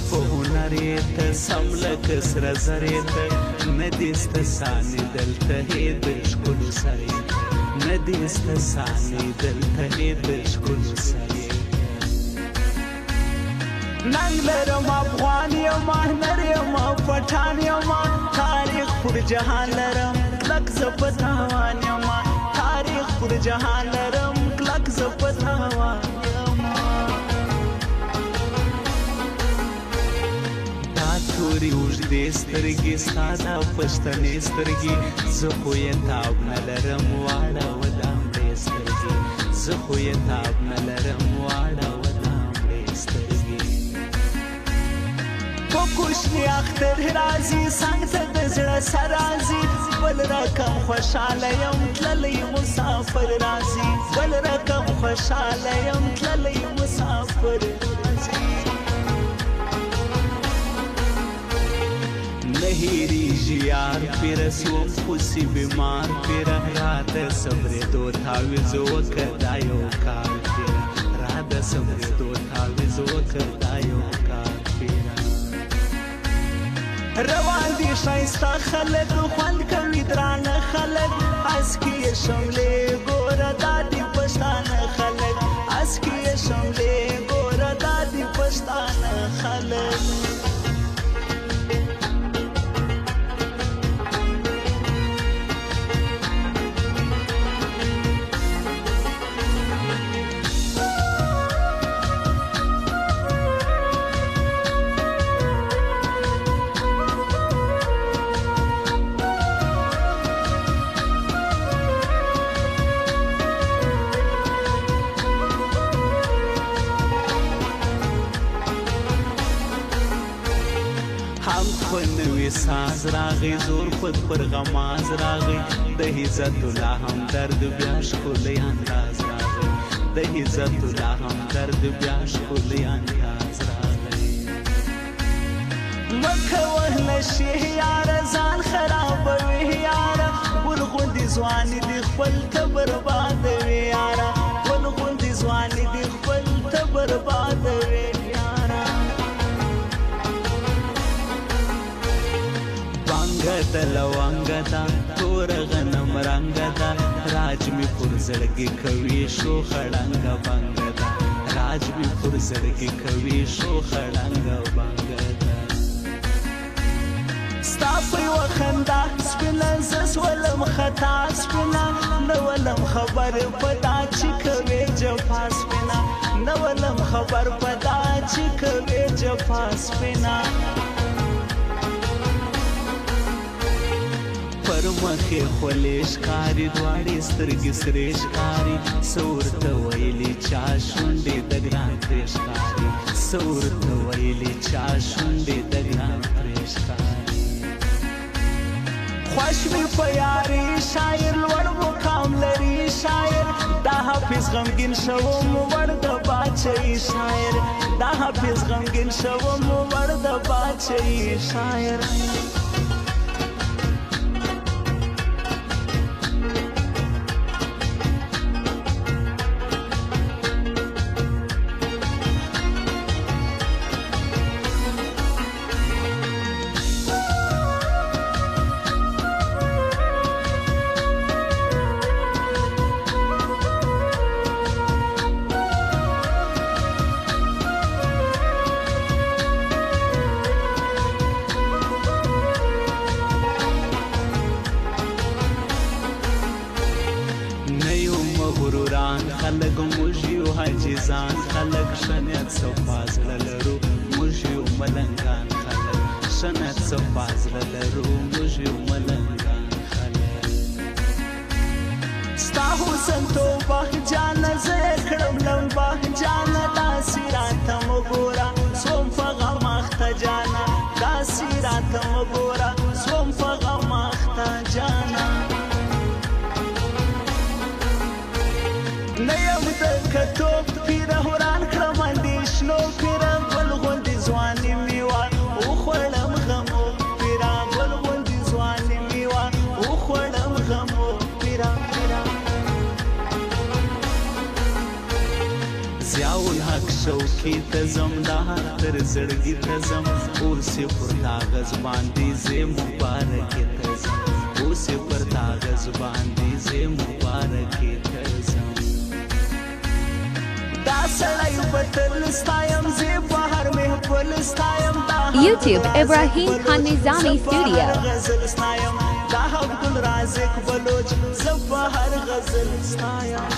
په هنر یې ته سم لکه سره زر یې ته نه دې سته سانې دلته هې د ښکلو سر یې نه دې سته سانې دلته هې د ښکلو سر یې ننګ لرم افغان یم هنر یم پټان یم تاریخ پر جهان لرم کلک زه په تاوان یم تاریخ پر جهان لرم کلک زه په تاوان یم دا تورې اوږدې سترګې ستا دا پښتنې سترګې زه خو یې تاب نه لرم واړوه دا مړې سترګې زه خو یې تاب نه لرم واړوه دا مړې سترګې په کوچني اختر راځي څنګ ته د زړه سر راځي بل رقم خوشحاله یم تللی مسافر راځي بل رقم خوشحاله یم تللی مسافر راځي نه هېرېږي یار پیره سوم خو سي بیمار پیره راته صبرېدو تعویض وکړه دا یو کار پیره راته صبرېدو تعویض وکړه دا یو کار پیره روان دي ښایسته خلک خوند کوي درانه خلک اسکي یې شملې ګوره دا دي پښتانه خلک اسکي یې شملې ګوره دا دي پښتانه خلک هم په نوي ساز راغی زور خود پر غماز راغی د عزت الله همدرد بیا ښکلی انداز راغی د عزت الله همدرد بیا ښکلی انداز راغی مه کوه نشې یاره ځان خرابوي یاره ګل غوندې ځواني دې خپل ته بربادوي یاره ګل غوندې ځواني دې خپل ته بربادوي یاره د لونګه ده توره غنم رنګه ده راج مې پر زړګي کوي شو خړنګه بنګه ده راج مې پر زړګي کوي شو خړنګه بنګه ده ستا په یوه خندا سپینه زه سولم خطا سپینه نه ولم خبر په دا چې کوې جفا سپینه نه ولم خبر په دا چې کوې جفا سپینه پر مخې خولې ښکاري دواړې سترګې سرې ښکاري څه ورته ویلي چا شونډې د ګران پرې ښکاري څه ورته ویلي چا شونډې د ګران پرې ښکاري خوښ مې په یاري شاعر لوړ مقام لري شاعر دا حافظ غمګین شوم وړ د باچهي شاعر دا حافظ غمګین شوم وړ د باچهي شاعر غروران خلق موږ یو حاجزان خلق شنیت صفا زړه لرو موږ یو ملنګان خلق شنیت صفا زړه لرو موږ یو ملنګان خلق ستا حسن توبه جانه زه کړم لمبه جانه داسې راته مه ګوره سوم په غم اخته جانه داسې راته مه ګوره سوم په غم اخته جانه نه یم د کتوب پیره وران کړم اندېښنو پیره ګل غوندې ځواني مې وه وخوړم غمو پیره ګل غوندې ځواني مې وه وخوړم غمو پیره پیره ضیاء ضیاء الحق شوقي ته ځم د هر تر زړګي ته ځم اوس یې پر تا غز باندې زه مبارکې ته ځم اوس یې پر تا غز باندې زه مبارکې ته ځم دا سړی به تل ستایم زه په هر محفل ستایم YouTube Ibrahim Khan Nizami Studio. غزل ستایم دا عبدالرازق بلوچ زه په هر غزل ستایم